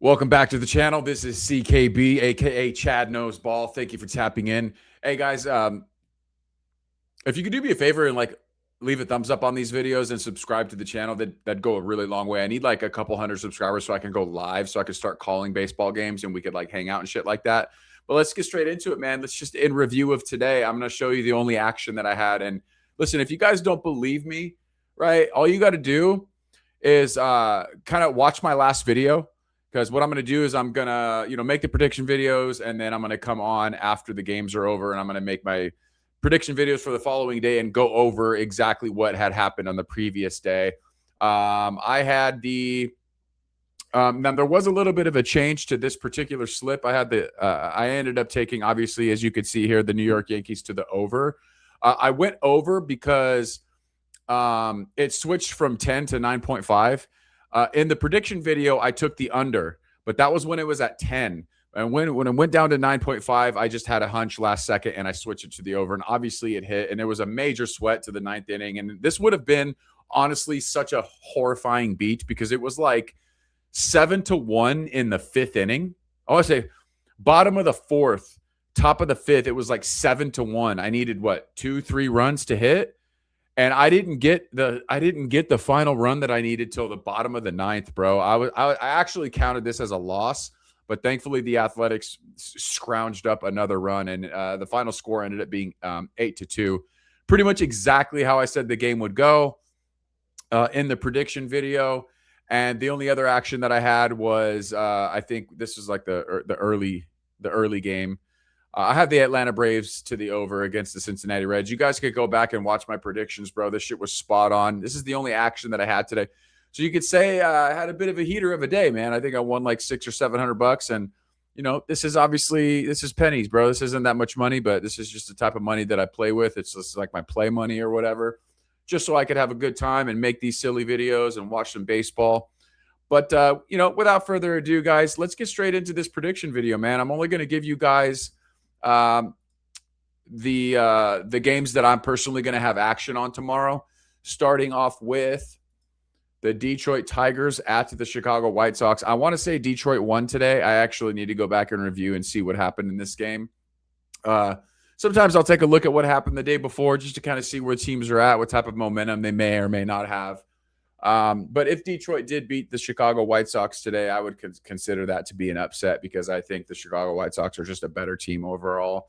Welcome back to the channel. This is CKB, aka Chad Knows Ball. Thank you for tapping in. Hey guys, if you could do me a favor and leave a thumbs up on these videos and subscribe to the channel, that'd go a really long way. I need like a couple hundred subscribers so I can go live, so I can start calling baseball games and we could like hang out and shit like that. But let's get straight into it, man. Let's just in review of today. I'm gonna show you the only action that I had. And listen, if you guys don't believe me, right, all you got to do is kind of watch my last video. Because what I'm going to do is I'm going to, make the prediction videos, and then I'm going to come on after the games are over, and I'm going to make my prediction videos for the following day and go over exactly what had happened on the previous day. I had now there was a little bit of a change to this particular slip. I ended up taking, obviously, as you could see here, the New York Yankees to the over. I went over because it switched from 10 to 9.5. In the prediction video, I took the under, but that was when it was at 10. And when it went down to 9.5, I just had a hunch last second and I switched it to the over. And obviously it hit, and there was a major sweat to the ninth inning. And this would have been honestly such a horrifying beat because it was like 7-1 in the fifth inning. I want to say bottom of the fourth, top of the fifth, it was like 7-1. I needed 2-3 runs to hit. And I didn't get the final run that I needed till the bottom of the ninth, bro. I actually counted this as a loss, but thankfully the Athletics scrounged up another run, and the final score ended up being 8-2. Pretty much exactly how I said the game would go in the prediction video. And the only other action that I had was I think this was like the early game. I have the Atlanta Braves to the over against the Cincinnati Reds. You guys could go back and watch my predictions, bro. This shit was spot on. This is the only action that I had today. So you could say I had a bit of a heater of a day, man. I think I won like $600 or $700. And, this is pennies, bro. This isn't that much money, but this is just the type of money that I play with. It's just like my play money or whatever, just so I could have a good time and make these silly videos and watch some baseball. But, without further ado, guys, let's get straight into this prediction video, man. I'm only going to give you guys the games that I'm personally going to have action on tomorrow, starting off with the Detroit Tigers at the Chicago White Sox. I want to say Detroit won today. I actually need to go back and review and see what happened in this game. Sometimes I'll take a look at what happened the day before just to kind of see where teams are at, what type of momentum they may or may not have. But if Detroit did beat the Chicago White Sox today, I would consider that to be an upset because I think the Chicago White Sox are just a better team overall.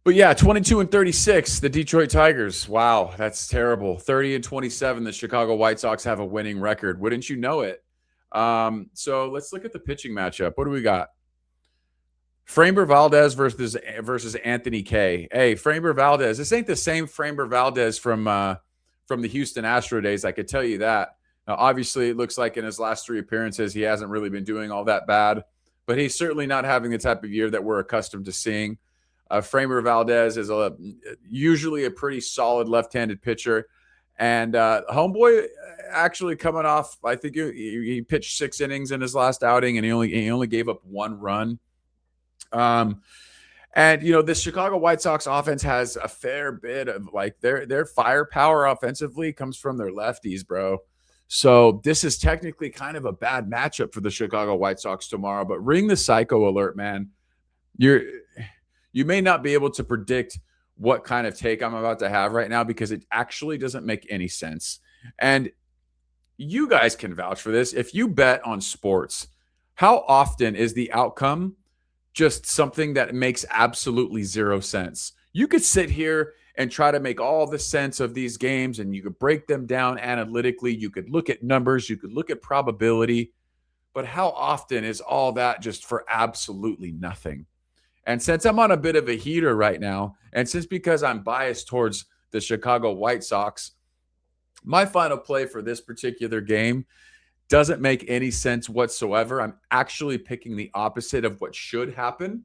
But yeah, 22-36, the Detroit Tigers. Wow, that's terrible. 30-27, the Chicago White Sox have a winning record. Wouldn't you know it? So let's look at the pitching matchup. What do we got? Framber Valdez versus Anthony Kay. Hey, Framber Valdez. This ain't the same Framber Valdez from the Houston Astro days. I could tell you that. Now, obviously, it looks like in his last 3 appearances, he hasn't really been doing all that bad, but he's certainly not having the type of year that we're accustomed to seeing. Framber Valdez is usually a pretty solid left-handed pitcher, and homeboy actually coming off. I think he pitched 6 innings in his last outing, and he only gave up 1 run. And the Chicago White Sox offense has a fair bit of their firepower offensively comes from their lefties, bro. So this is technically kind of a bad matchup for the Chicago White Sox tomorrow, but ring the psycho alert, man. You may not be able to predict what kind of take I'm about to have right now because it actually doesn't make any sense. And you guys can vouch for this. If you bet on sports, how often is the outcome just something that makes absolutely 0 sense? You could sit here and try to make all the sense of these games, and you could break them down analytically. You could look at numbers. You could look at probability. But how often is all that just for absolutely nothing? And since I'm on a bit of a heater right now, and since because I'm biased towards the Chicago White Sox, my final play for this particular game doesn't make any sense whatsoever. I'm actually picking the opposite of what should happen.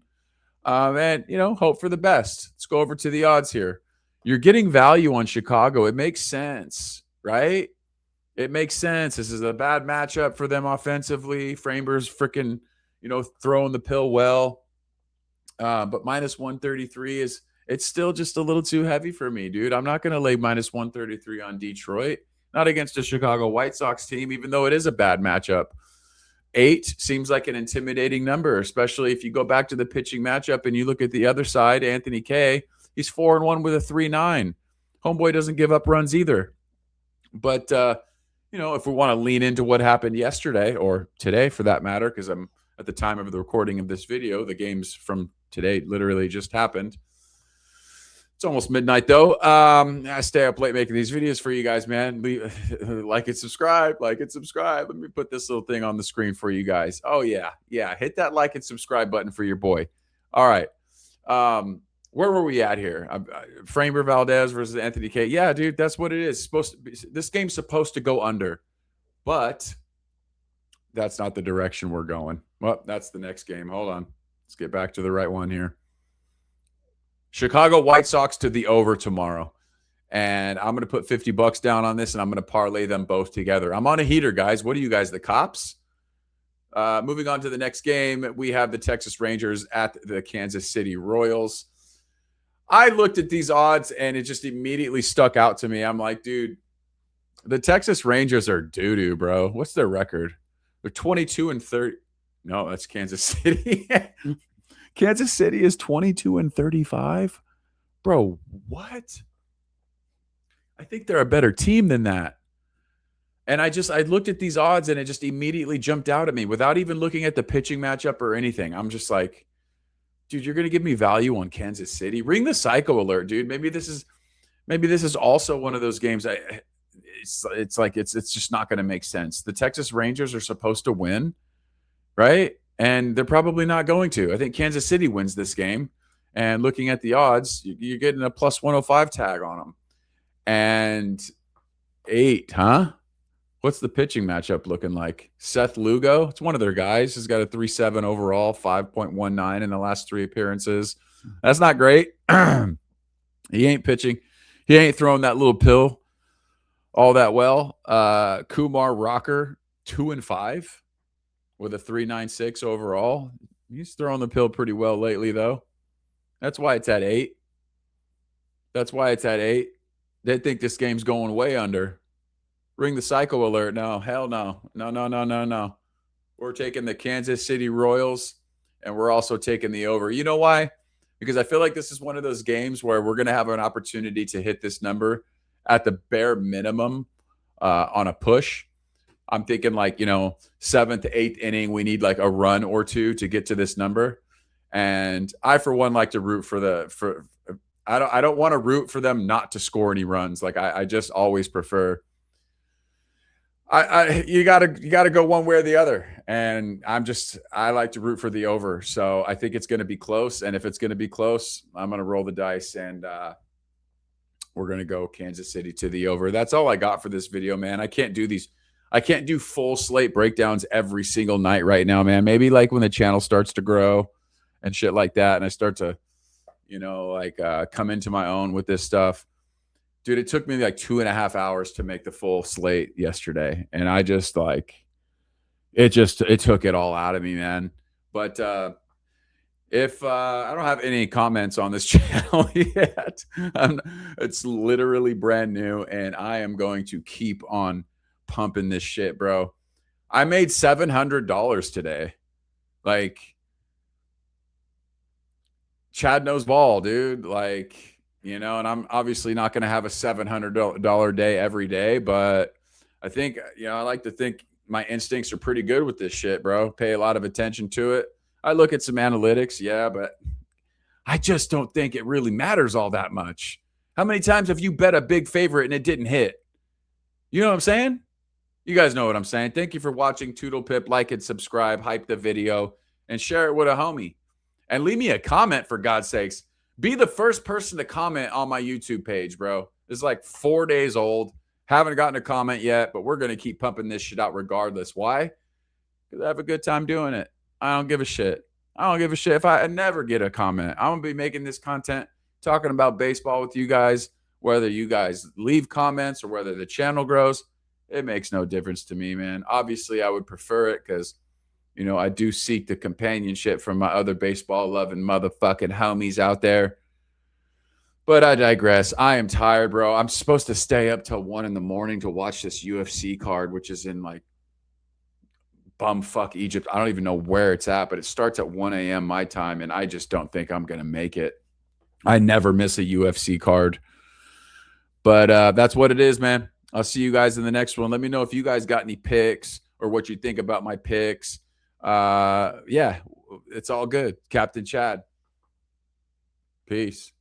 And, hope for the best. Let's go over to the odds here. You're getting value on Chicago. It makes sense, right? It makes sense. This is a bad matchup for them offensively. Framber's freaking, throwing the pill well. But minus 133 it's still just a little too heavy for me, dude. I'm not going to lay minus 133 on Detroit. not against a Chicago White Sox team, even though it is a bad matchup. 8 seems like an intimidating number, especially if you go back to the pitching matchup and you look at the other side, Anthony Kay, he's 4-1 with a 3.9. Homeboy doesn't give up runs either. But, if we want to lean into what happened yesterday or today for that matter, because I'm at the time of the recording of this video, the games from today literally just happened. It's almost midnight, though. I stay up late making these videos for you guys, man. Like and subscribe. Like and subscribe. Let me put this little thing on the screen for you guys. Oh, yeah. Yeah. Hit that like and subscribe button for your boy. All right. Where were we at here? Framber Valdez versus Anthony Kay. Yeah, dude, that's what it is. Supposed to be, this game's supposed to go under, but that's not the direction we're going. Well, that's the next game. Hold on. Let's get back to the right one here. Chicago White Sox to the over tomorrow. And I'm going to put $50 down on this, and I'm going to parlay them both together. I'm on a heater, guys. What are you guys, the cops? Moving on to the next game, we have the Texas Rangers at the Kansas City Royals. I looked at these odds, and it just immediately stuck out to me. I'm like, dude, the Texas Rangers are doo-doo, bro. What's their record? They're 22-30. No, that's Kansas City. Kansas City is 22-35. Bro, what? I think they're a better team than that. And I looked at these odds and it just immediately jumped out at me without even looking at the pitching matchup or anything. I'm just like, dude, you're going to give me value on Kansas City? Ring the psycho alert, dude. Maybe this is also one of those games. It's just not going to make sense. The Texas Rangers are supposed to win, right? And they're probably not going to. I think Kansas City wins this game. And looking at the odds, you're getting a plus 105 tag on them. And 8, huh? What's the pitching matchup looking like? Seth Lugo, it's one of their guys. He's got a 3.7 overall, 5.19 in the last 3 appearances. That's not great. He ain't pitching. He ain't throwing that little pill all that well. Kumar Rocker, 2-5 with a 3.96 overall. He's throwing the pill pretty well lately, though. That's why it's at 8. They think this game's going way under. Ring the psycho alert. No, hell no. No. We're taking the Kansas City Royals, and we're also taking the over. You know why? Because I feel like this is one of those games where we're going to have an opportunity to hit this number at the bare minimum on a push. I'm thinking 7th, 8th inning, we need like a run or two to get to this number. And I, for one, like to root I don't want to root for them not to score any runs. Like I just always prefer. You gotta go one way or the other, and I like to root for the over. So I think it's going to be close, and if it's going to be close, I'm going to roll the dice, and we're going to go Kansas City to the over. That's all I got for this video, man. I can't do full slate breakdowns every single night right now, man. Maybe like when the channel starts to grow and shit like that, and I start to, come into my own with this stuff. Dude, it took me like 2.5 hours to make the full slate yesterday. And I just it took it all out of me, man. But if I don't have any comments on this channel yet, it's literally brand new. And I am going to keep on pumping this shit, bro. I made $700 today. Like, Chad knows ball, dude. And I'm obviously not going to have a $700 day every day, but I think, I like to think my instincts are pretty good with this shit, bro. Pay a lot of attention to it. I look at some analytics, yeah, but I just don't think it really matters all that much. How many times have you bet a big favorite and it didn't hit? You know what I'm saying? You guys know what I'm saying. Thank you for watching Toodle Pip. Like and subscribe, hype the video, and share it with a homie. And leave me a comment, for God's sakes. Be the first person to comment on my YouTube page, bro. It's like 4 days old. Haven't gotten a comment yet, but we're going to keep pumping this shit out regardless. Why? Because I have a good time doing it. I don't give a shit. If I never get a comment. I'm going to be making this content, talking about baseball with you guys, whether you guys leave comments or whether the channel grows. It makes no difference to me, man. Obviously, I would prefer it because, I do seek the companionship from my other baseball-loving motherfucking homies out there. But I digress. I am tired, bro. I'm supposed to stay up till 1 in the morning to watch this UFC card, which is in like bumfuck Egypt. I don't even know where it's at, but it starts at 1 a.m. my time, and I just don't think I'm gonna make it. I never miss a UFC card. But that's what it is, man. I'll see you guys in the next one. Let me know if you guys got any picks or what you think about my picks. Yeah, it's all good. Captain Chad. Peace.